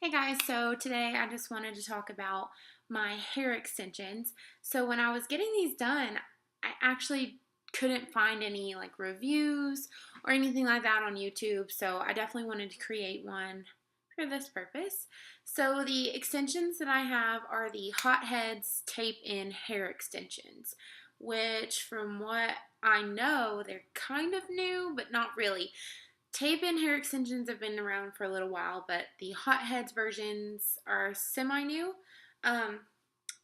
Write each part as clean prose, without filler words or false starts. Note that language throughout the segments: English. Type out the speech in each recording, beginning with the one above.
Hey guys, so today I just wanted to talk about my hair extensions. So when I was getting these done, I actually couldn't find any like reviews or anything like that on YouTube, so I definitely wanted to create one for this purpose. So the extensions that I have are the Hot Heads Tape-In Hair Extensions, which from what I know, they're kind of new, but not really. Tape-in hair extensions have been around for a little while, but the Hot Heads versions are semi-new. Um,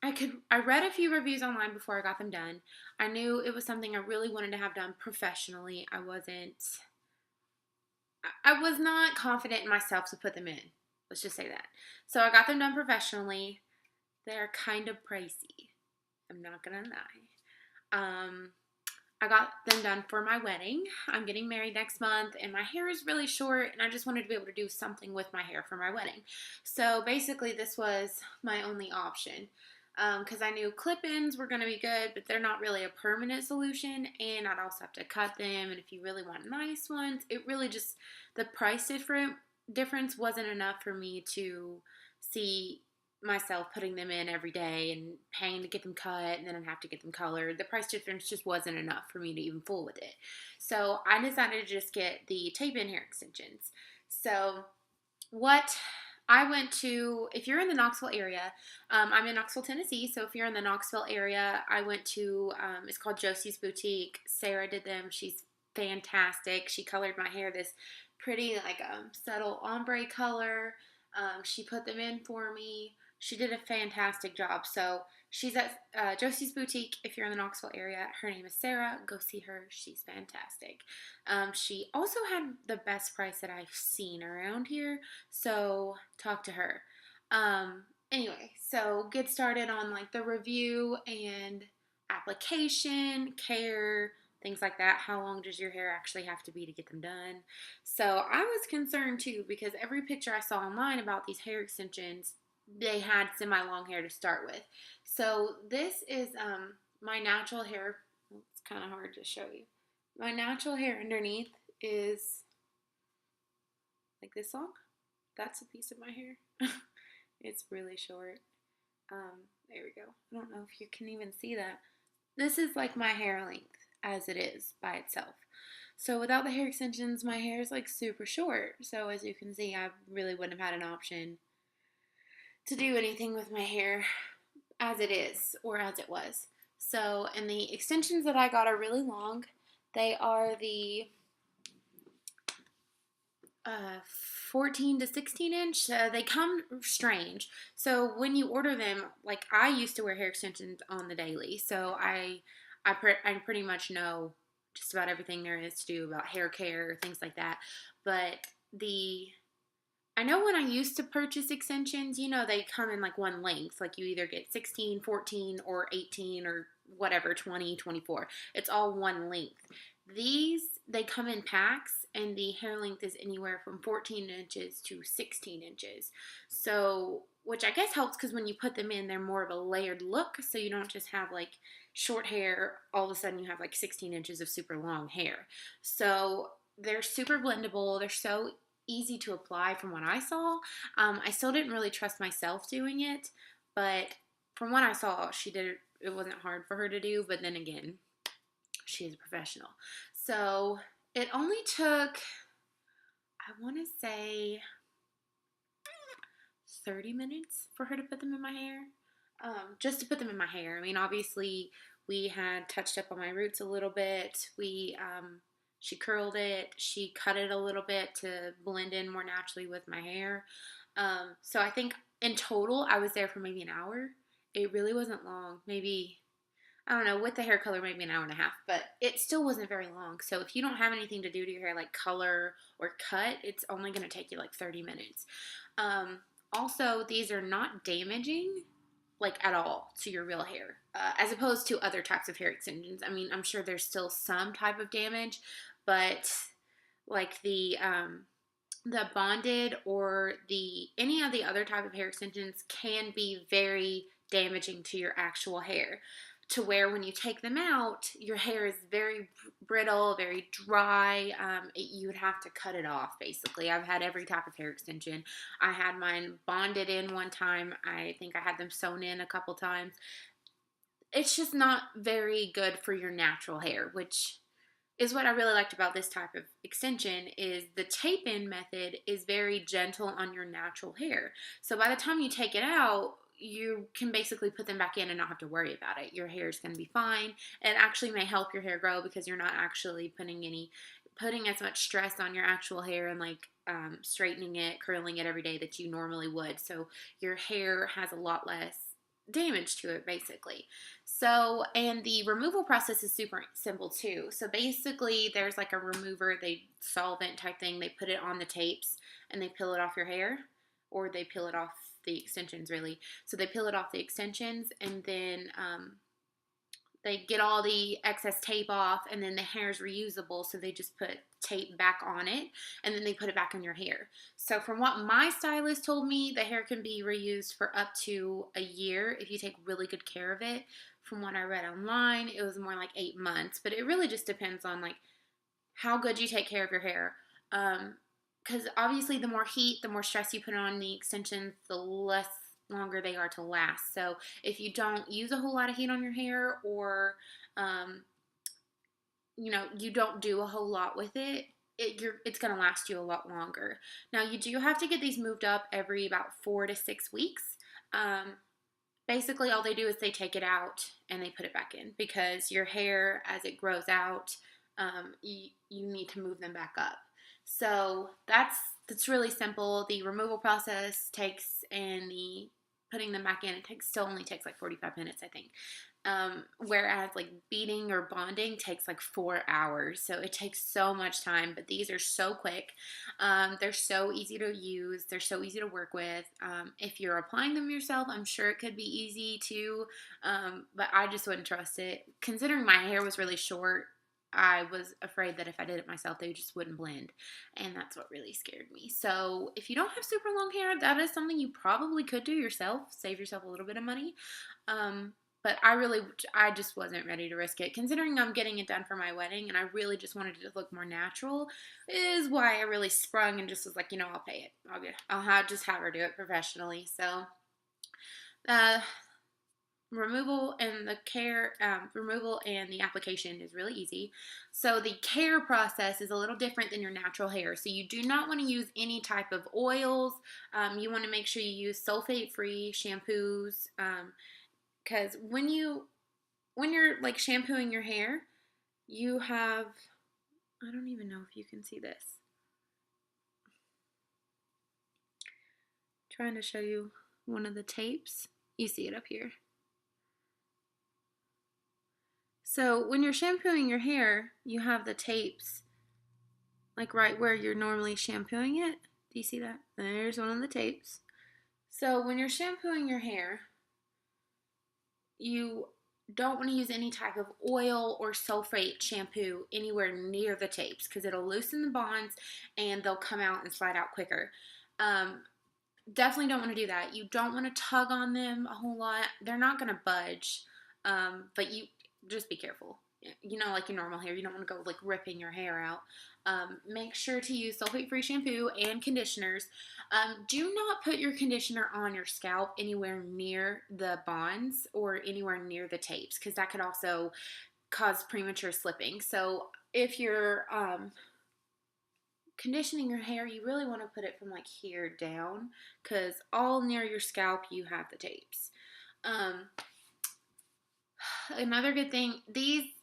I read a few reviews online before I got them done. I knew it was something I really wanted to have done professionally. I was not confident in myself to put them in. Let's just say that. So I got them done professionally. They're kind of pricey. I'm not gonna lie. I got them done for my wedding. I'm getting married next month, and my hair is really short, and I just wanted to be able to do something with my hair for my wedding. So basically, this was my only option because I knew clip-ins were going to be good, but they're not really a permanent solution, and I'd also have to cut them. And if you really want nice ones, it really just the difference wasn't enough for me to see myself putting them in every day and paying to get them cut, and then I'd have to get them colored. The price difference just wasn't enough for me to even fool with it. So I decided to just get the tape-in hair extensions. So what I went to, if you're in the Knoxville area, I'm in Knoxville, Tennessee. So if you're in the Knoxville area, I went to, it's called Josie's Boutique. Sarah did them. She's fantastic. She colored my hair this pretty, like, subtle ombre color. She put them in for me. She did a fantastic job. So she's at Josie's Boutique. If you're in the Knoxville area, her name is Sarah. Go see her. She's fantastic. She also had the best price that I've seen around here. So talk to her. Anyway, so get started on like the review and application, care, things like that. How long does your hair actually have to be to get them done? So I was concerned too because every picture I saw online about these hair extensions, they had semi-long hair to start with. So this is my natural hair. It's kind of hard to show you. My natural hair underneath is like this long. That's a piece of my hair. It's really short. There we go. I don't know if you can even see that. This is like my hair length as it is by itself. So without the hair extensions, my hair is like super short. So as you can see, I really wouldn't have had an option to do anything with my hair as it is or as it was. So, and the extensions that I got are really long. They are the 14 to 16 inch. They come strange. So when you order them, like I used to wear hair extensions on the daily, so I pretty much know just about everything there is to do about hair care, things like that. But the I know when I used to purchase extensions, they come in like one length. Like you either get 16, 14, or 18, or whatever, 20, 24. It's all one length. These, they come in packs, and the hair length is anywhere from 14 inches to 16 inches. So, which I guess helps because when you put them in, they're more of a layered look. So you don't just have like short hair, all of a sudden you have like 16 inches of super long hair. So they're super blendable. They're so easy to apply from what I saw. I still didn't really trust myself doing it, but from what I saw, she did it. It wasn't hard for her to do, but then again, she is a professional. So it only took, I want to say, 30 minutes for her to put them in my hair. Just to put them in my hair. I mean, obviously, we had touched up on my roots a little bit. She curled it. She cut it a little bit to blend in more naturally with my hair. So I think in total, I was there for maybe an hour. It really wasn't long. Maybe, I don't know, with the hair color, maybe an hour and a half, but it still wasn't very long. So if you don't have anything to do to your hair, like color or cut, it's only going to take you like 30 minutes. Also, these are not damaging, like at all, to your real hair, as opposed to other types of hair extensions. I mean, I'm sure there's still some type of damage, but like the bonded or the any of the other type of hair extensions can be very damaging to your actual hair. to where when you take them out, your hair is very brittle, very dry. You would have to cut it off, basically. I've had every type of hair extension. I had mine bonded in one time. I think I had them sewn in a couple times. It's just not very good for your natural hair, which is what I really liked about this type of extension. Is the tape-in method is very gentle on your natural hair. So by the time you take it out, you can basically put them back in and not have to worry about it. Your hair is going to be fine. It actually may help your hair grow because you're not actually putting as much stress on your actual hair and like straightening it, curling it every day that you normally would. So your hair has a lot less damage to it, basically. So, and the removal process is super simple too. So basically there's like a remover, they solvent type thing, they put it on the tapes and they peel it off your hair, or they peel it off the extensions, really. So they peel it off the extensions, and then they get all the excess tape off, and then the hair is reusable, so they just put tape back on it, and then they put it back in your hair. So from what my stylist told me, the hair can be reused for up to a year if you take really good care of it. From what I read online, it was more like 8 months, but it really just depends on like how good you take care of your hair. Because obviously the more heat, the more stress you put on the extensions, the less longer they are to last. So if you don't use a whole lot of heat on your hair, or you don't do a whole lot with it, it's going to last you a lot longer. Now, you do have to get these moved up every about 4 to 6 weeks. Basically all they do is they take it out and they put it back in, because your hair, as it grows out, you need to move them back up. So that's really simple. The removal process takes, and the putting them back in, it still only takes like 45 minutes, I think. Whereas like beading or bonding takes like 4 hours. So it takes so much time, but these are so quick. They're so easy to use. They're so easy to work with. If you're applying them yourself, I'm sure it could be easy too. But I just wouldn't trust it. Considering my hair was really short, I was afraid that if I did it myself, they just wouldn't blend. And that's what really scared me. So if you don't have super long hair, that is something you probably could do yourself. Save yourself a little bit of money. But I just wasn't ready to risk it. Considering I'm getting it done for my wedding and I really just wanted it to look more natural, is why I really sprung and just was like, I'll pay it. I'll just have her do it professionally. So, removal and the application is really easy. So the care process is a little different than your natural hair. So you do not want to use any type of oils. You want to make sure you use sulfate-free shampoos, because when you're like shampooing your hair, you have, I don't even know if you can see this. I'm trying to show you one of the tapes. You see it up here. So when you're shampooing your hair, you have the tapes like right where you're normally shampooing it. Do you see that? There's one of the tapes. So when you're shampooing your hair, you don't want to use any type of oil or sulfate shampoo anywhere near the tapes, because it'll loosen the bonds and they'll come out and slide out quicker. Definitely don't want to do that. You don't want to tug on them a whole lot. They're not going to budge, but you just be careful. Like your normal hair, you don't want to go like ripping your hair out. Make sure to use sulfate-free shampoo and conditioners. Do not put your conditioner on your scalp anywhere near the bonds or anywhere near the tapes, because that could also cause premature slipping. So if you're conditioning your hair, you really want to put it from like here down, because all near your scalp you have the tapes. Another good thing,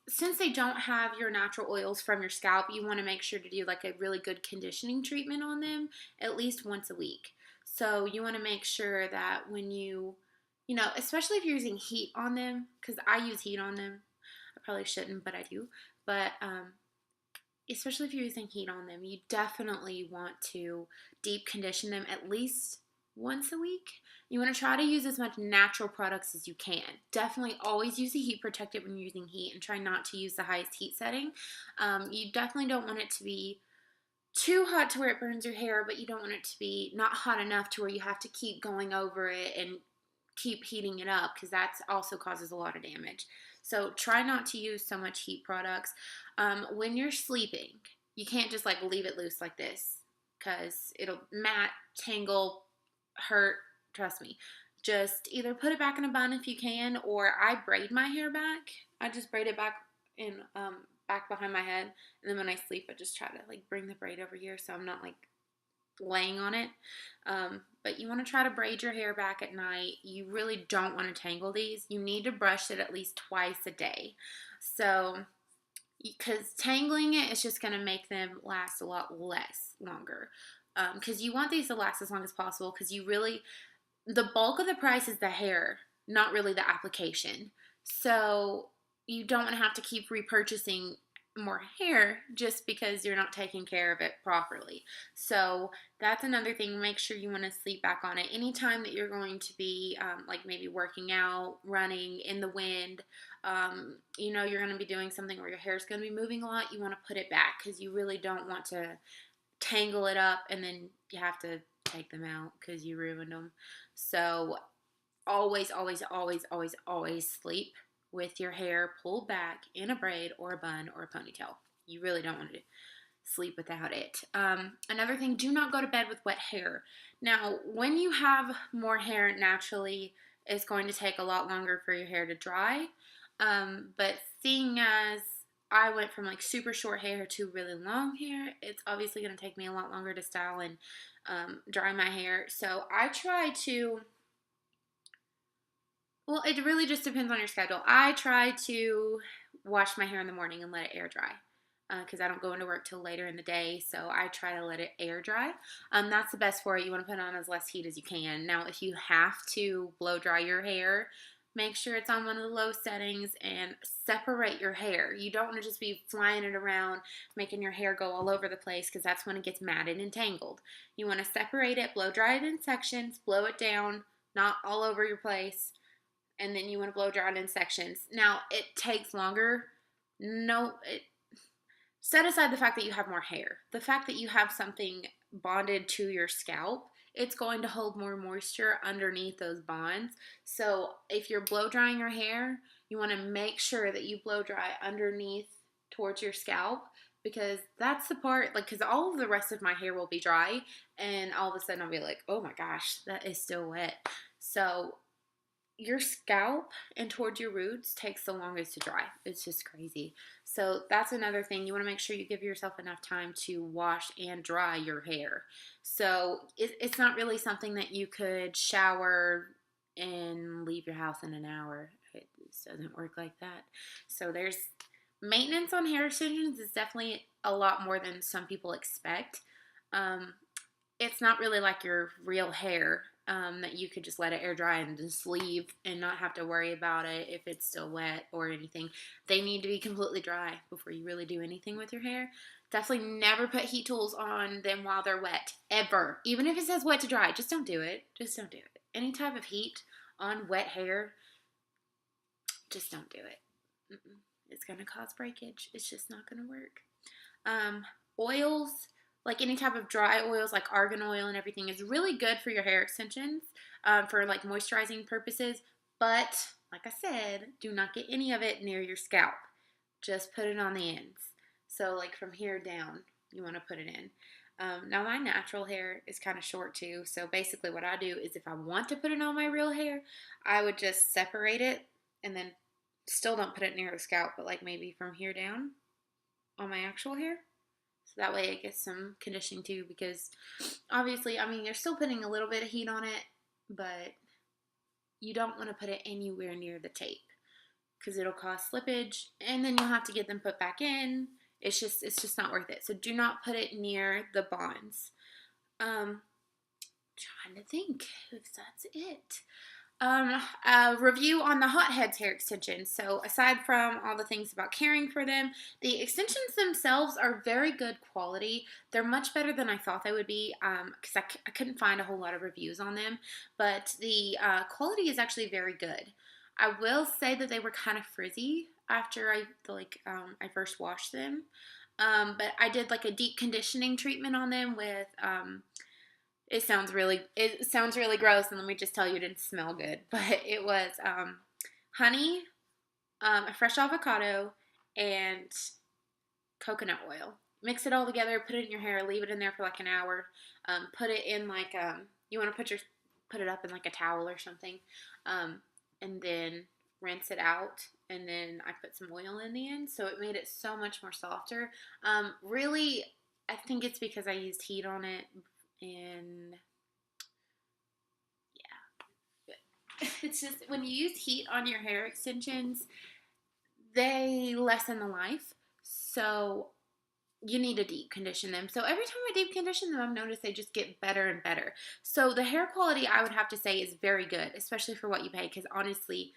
since they don't have your natural oils from your scalp, you want to make sure to do like a really good conditioning treatment on them at least once a week. So you want to make sure that when especially if you're using heat on them, because I use heat on them. I probably shouldn't, but I do. But especially if you're using heat on them, you definitely want to deep condition them at least once a week. You want to try to use as much natural products as you can. Definitely always use a heat protectant when you're using heat, and try not to use the highest heat setting. You definitely don't want it to be too hot to where it burns your hair, but you don't want it to be not hot enough to where you have to keep going over it and keep heating it up, because that also causes a lot of damage. So try not to use so much heat products. When you're sleeping, you can't just like leave it loose like this because it'll mat, tangle, hurt. Trust me. Just either put it back in a bun if you can, or I braid my hair back. I just braid it back in back behind my head, and then when I sleep, I just try to like bring the braid over here so I'm not like laying on it. But you want to try to braid your hair back at night. You really don't want to tangle these. You need to brush it at least twice a day. So, because tangling it is just going to make them last a lot longer. Because you want these to last as long as possible because the bulk of the price is the hair, not really the application. So you don't want to have to keep repurchasing more hair just because you're not taking care of it properly. So that's another thing. Make sure you want to sleep back on it. Anytime that you're going to be like maybe working out, running in the wind, you're going to be doing something where your hair is going to be moving a lot, you want to put it back because you really don't want to tangle it up and then you have to take them out because you ruined them. So always, always, always, always, always sleep with your hair pulled back in a braid or a bun or a ponytail. You really don't want to sleep without it. Another thing, do not go to bed with wet hair. Now, when you have more hair naturally, it's going to take a lot longer for your hair to dry. But seeing as I went from like super short hair to really long hair, it's obviously going to take me a lot longer to style and dry my hair. So I try to, well, it really just depends on your schedule. I try to wash my hair in the morning and let it air dry because I don't go into work till later in the day, so I try to let it air dry. That's the best for it. You want to put on as less heat as you can. Now, if you have to blow dry your hair, make sure it's on one of the low settings and separate your hair. You don't want to just be flying it around, making your hair go all over the place because that's when it gets matted and tangled. You want to separate it, blow dry it in sections, blow it down, not all over your place, and then you want to blow dry it in sections. Now, it takes longer. Set aside the fact that you have more hair. The fact that you have something bonded to your scalp, it's going to hold more moisture underneath those bonds. So if you're blow drying your hair, you want to make sure that you blow dry underneath towards your scalp because that's the part, like, because all of the rest of my hair will be dry and all of a sudden I'll be like, oh my gosh, that is still wet. So your scalp and towards your roots takes the longest to dry. It's just crazy. So that's another thing. You want to make sure you give yourself enough time to wash and dry your hair. So it's not really something that you could shower and leave your house in an hour. It just doesn't work like that. So there's maintenance on hair extensions is definitely a lot more than some people expect. It's not really like your real hair that you could just let it air dry and just leave and not have to worry about it if it's still wet or anything. They need to be completely dry before you really do anything with your hair. Definitely never put heat tools on them while they're wet, ever. Even if it says wet to dry, just don't do it. Just don't do it. Any type of heat on wet hair, just don't do it. It's going to cause breakage. It's just not going to work. Oils, like any type of dry oils like argan oil and everything is really good for your hair extensions for like moisturizing purposes. But like I said, do not get any of it near your scalp. Just put it on the ends. So like from here down, you want to put it in. Now my natural hair is kind of short too. So basically what I do is if I want to put it on my real hair, I would just separate it and then still don't put it near the scalp, but like maybe from here down on my actual hair. So that way it gets some conditioning too because obviously, I mean, you're still putting a little bit of heat on it, but you don't want to put it anywhere near the tape because it'll cause slippage and then you'll have to get them put back in. It's just not worth it. So do not put it near the bonds. Trying to think if that's it. A review on the Hotheads hair extensions. So aside from all the things about caring for them, the extensions themselves are very good quality. They're much better than I thought they would be because I couldn't find a whole lot of reviews on them, but the quality is actually very good. I will say that they were kind of frizzy after I first washed them, but I did like a deep conditioning treatment on them with it sounds really gross, and let me just tell you, it didn't smell good. But it was honey, a fresh avocado, and coconut oil. Mix it all together, put it in your hair, leave it in there for like an hour. Put it in like you want to put it up in like a towel or something, and then rinse it out. And then I put some oil in the end, so it made it so much more softer. Really, I think it's because I used heat on it, and yeah, it's just when you use heat on your hair extensions, they lessen the life. So you need to deep condition them. So every time I deep condition them, I've noticed they just get better and better. So the hair quality, I would have to say, is very good, especially for what you pay, because honestly,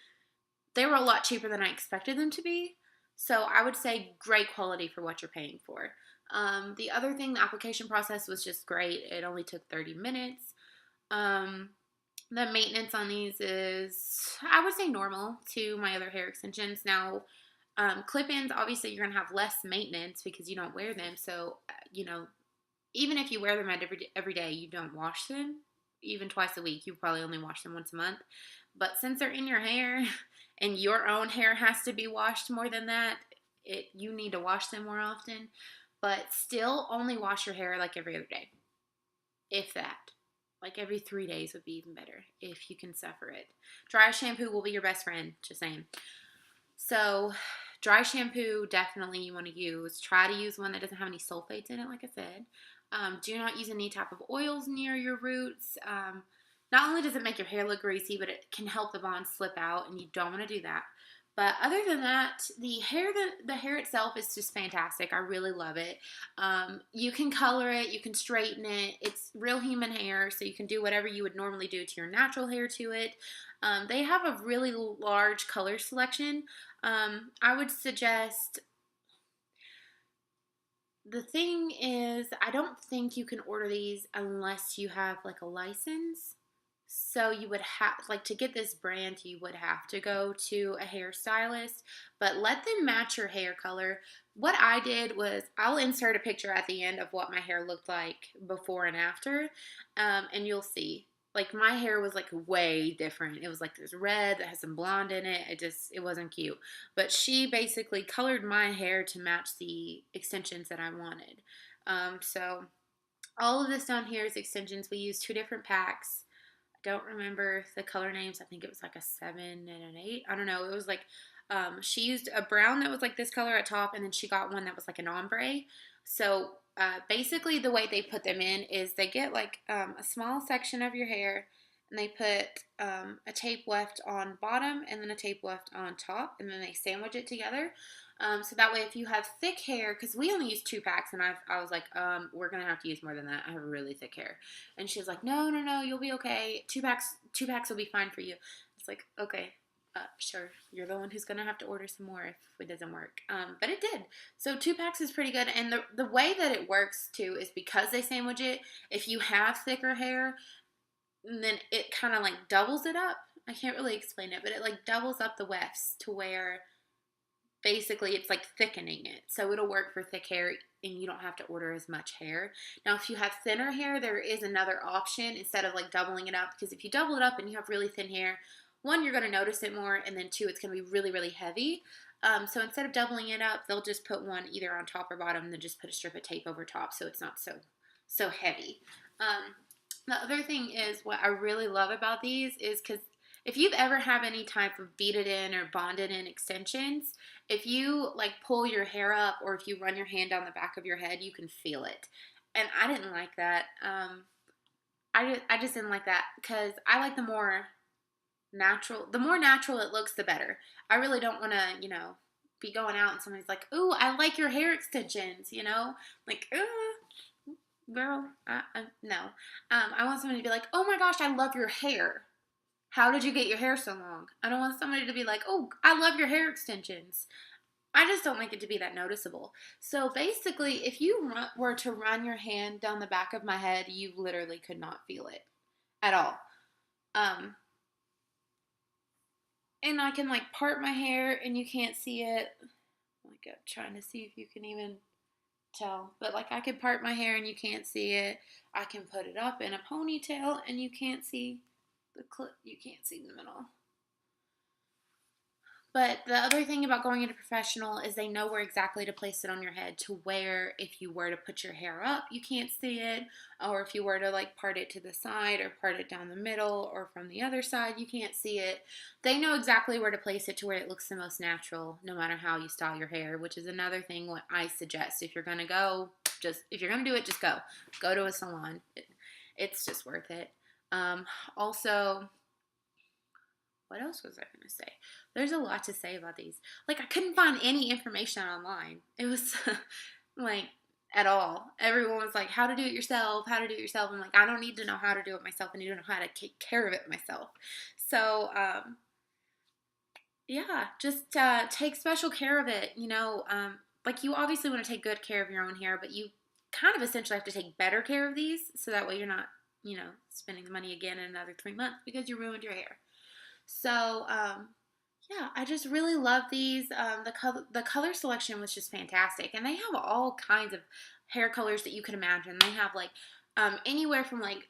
they were a lot cheaper than I expected them to be. So I would say great quality for what you're paying for. The other thing, the application process was just great. It only took 30 minutes. Um, the maintenance on these is, I would say, normal to my other hair extensions. Now, clip-ins, obviously, you're going to have less maintenance because you don't wear them. So, even if you wear them every day, you don't wash them. Even twice a week, you probably only wash them once a month. But since they're in your hair and your own hair has to be washed more than that, you need to wash them more often. But still, only wash your hair like every other day, if that. Like every 3 days would be even better if you can suffer it. Dry shampoo will be your best friend, just saying. So, dry shampoo, definitely you want to use. Try to use one that doesn't have any sulfates in it, like I said. Do not use any type of oils near your roots. Not only does it make your hair look greasy, but it can help the bonds slip out, and you don't want to do that. But other than that, the hair itself is just fantastic. I really love it. You can color it, you can straighten it. It's real human hair, so you can do whatever you would normally do to your natural hair to it. They have a really large color selection. I would suggest, the thing is, I don't think you can order these unless you have like a license. So you would have, like, to get this brand, you would have to go to a hairstylist, but let them match your hair color. What I did was, I'll insert a picture at the end of what my hair looked like before and after, and you'll see. Like, my hair was like way different. It was like this red that has some blonde in it. It wasn't cute. But she basically colored my hair to match the extensions that I wanted. So all of this down here is extensions. We use 2 different packs. Don't remember the color names. I think it was like a 7 and an 8. I don't know. It was like, she used a brown that was like this color at top, and then she got one that was like an ombre. So basically, the way they put them in is they get like a small section of your hair, and they put a tape weft on bottom and then a tape weft on top, and then they sandwich it together. So that way, if you have thick hair, because we only use 2 packs, and I was like, we're gonna have to use more than that. I have really thick hair, and she was like, no, no, no, you'll be okay. 2 packs will be fine for you. It's like, okay, sure. You're the one who's gonna have to order some more if it doesn't work. But it did. So 2 packs is pretty good, and the way that it works too is because they sandwich it. If you have thicker hair, then it kind of like doubles it up. I can't really explain it, but it like doubles up the wefts to where basically it's like thickening it. So it'll work for thick hair, and you don't have to order as much hair. Now, if you have thinner hair, there is another option instead of like doubling it up, because if you double it up and you have really thin hair, one, you're going to notice it more, and then two, it's going to be really, really heavy. So instead of doubling it up, they'll just put one either on top or bottom, and then just put a strip of tape over top, so it's not so heavy. The other thing is, what I really love about these is, because if you've ever have any type of beaded in or bonded in extensions, if you like pull your hair up, or if you run your hand down the back of your head, you can feel it. And I didn't like that. I just didn't like that, because I like the more natural. The more natural it looks, the better. I really don't want to, be going out and somebody's like, "Ooh, I like your hair extensions," like, girl, no. I want somebody to be like, "Oh my gosh, I love your hair. How did you get your hair so long?" I don't want somebody to be like, "Oh, I love your hair extensions." I just don't like it to be that noticeable. So basically, if you were to run your hand down the back of my head, you literally could not feel it at all. Um, and I can like part my hair and you can't see it. Like, I'm trying to see if you can even tell, but like, I can part my hair and you can't see it. I can put it up in a ponytail and you can't see the clip. You can't see the middle. But the other thing about going into professional is they know where exactly to place it on your head to where if you were to put your hair up, you can't see it, or if you were to like part it to the side or part it down the middle or from the other side, you can't see it. They know exactly where to place it to where it looks the most natural, no matter how you style your hair, which is another thing what I suggest. If you're gonna go, if you're gonna do it, just go. Go to a salon. It's just worth it. Also, what else was I going to say? There's a lot to say about these. Like, I couldn't find any information online. It was like at all. Everyone was like, how to do it yourself, how to do it yourself. I'm like, I don't need to know how to do it myself. I need to know how to take care of it myself. So, yeah, just take special care of it. Like you obviously want to take good care of your own hair, but you kind of essentially have to take better care of these so that way you're not, spending the money again in another 3 months because you ruined your hair. So, yeah, I just really love these. The color selection was just fantastic, and they have all kinds of hair colors that you can imagine. They have like anywhere from like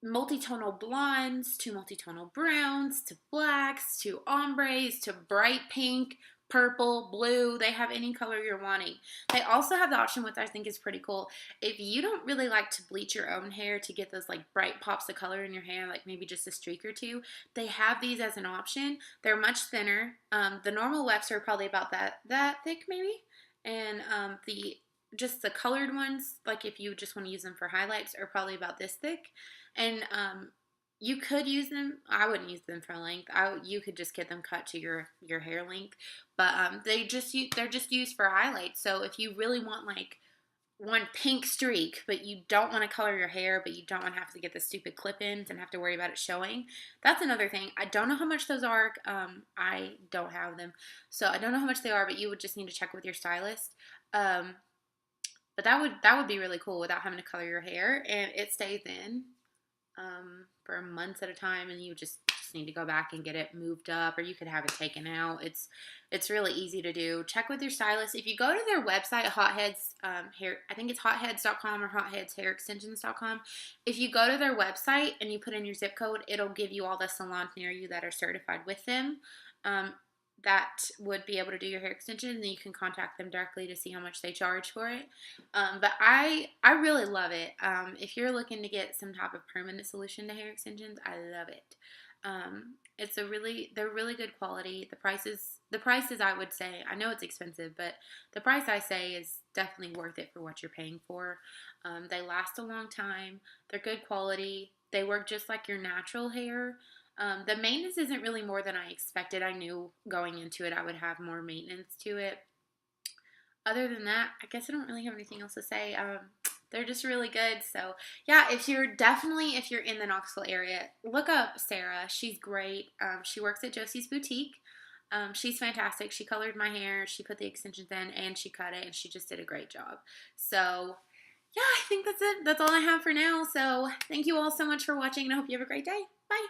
multitonal blondes to multitonal browns to blacks to ombres to bright pink, purple, blue. They have any color you're wanting. They also have the option, which I think is pretty cool. If you don't really like to bleach your own hair to get those like bright pops of color in your hair, like maybe just a streak or two, they have these as an option. They're much thinner. The normal wefts are probably about that thick maybe, and the colored ones, like if you just want to use them for highlights, are probably about this thick. And you could use them. I wouldn't use them for length. You could just get them cut to your hair length. But they're just used for highlights. So if you really want like one pink streak, but you don't want to color your hair, but you don't want to have to get the stupid clip-ins and have to worry about it showing, that's another thing. I don't know how much those are. I don't have them, so I don't know how much they are. But you would just need to check with your stylist. But that would be really cool without having to color your hair, and it stays in for months at a time, and you just need to go back and get it moved up, or you could have it taken out. It's really easy to do. Check with your stylist. If you go to their website, Hotheads hair, I think it's hotheads.com or hotheadshairextensions.com. If you go to their website and you put in your zip code, it'll give you all the salons near you that are certified with them. That would be able to do your hair extension, and then you can contact them directly to see how much they charge for it. But I really love it. If you're looking to get some type of permanent solution to hair extensions, I love it. They're really good quality. The prices I would say, I know it's expensive, but the price I say is definitely worth it for what you're paying for. They last a long time. They're good quality. They work just like your natural hair. The maintenance isn't really more than I expected. I knew going into it I would have more maintenance to it. Other than that, I guess I don't really have anything else to say. They're just really good. So yeah, if you're in the Knoxville area, look up Sarah. She's great. She works at Josie's Boutique. She's fantastic. She colored my hair, she put the extensions in, and she cut it, and she just did a great job. So yeah, I think that's it. That's all I have for now. So thank you all so much for watching, and I hope you have a great day. Bye.